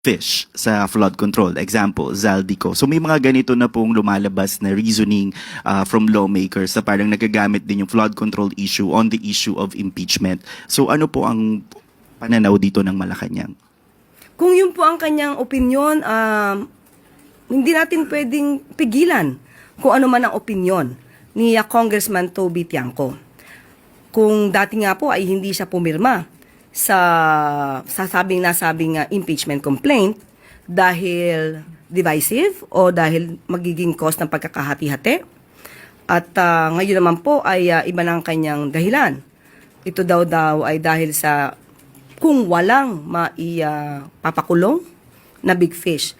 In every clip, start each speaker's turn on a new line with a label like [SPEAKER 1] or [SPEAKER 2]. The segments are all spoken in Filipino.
[SPEAKER 1] fish sa flood control. Example, Zaldico. So may mga ganito na pong lumalabas na reasoning from lawmakers na parang nagagamit din yung flood control issue on the issue of impeachment. So ano po ang pananaw dito ng Malacanang?
[SPEAKER 2] Kung yun po ang kanyang opinyon, hindi natin pwedeng pigilan kung ano man ang opinyon ni Congressman Toby Tiangco. Kung dati nga po ay hindi siya pumirma sa nasabing impeachment complaint dahil divisive o dahil magiging cause ng pagkakahati-hati. At ngayon naman po ay iba na ang kanyang dahilan. Ito daw ay dahil sa kung walang maipapakulong na big fish.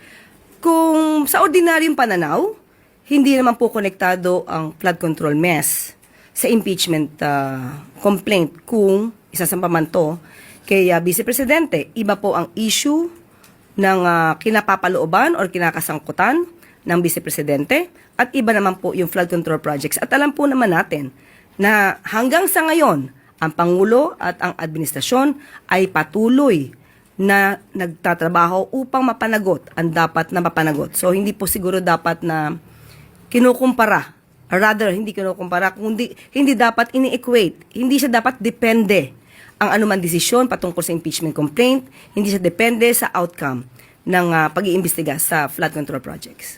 [SPEAKER 2] Kung sa ordinaryong pananaw, hindi naman po konektado ang flood control mess sa impeachment complaint kung isasampa man to kay Vice Presidente. Iba po ang issue ng kinapapalooban or kinakasangkutan ng Vice Presidente at iba naman po yung flood control projects. At alam po naman natin na hanggang sa ngayon, ang Pangulo at ang administrasyon ay patuloy na nagtatrabaho upang mapanagot ang dapat na mapanagot. So hindi po siguro dapat na kinukumpara, rather hindi kinukumpara, kundi hindi dapat ini-equate, hindi siya dapat depende ang anuman desisyon patungkol sa impeachment complaint, hindi siya depende sa outcome ng pag-iimbestiga sa flood control projects.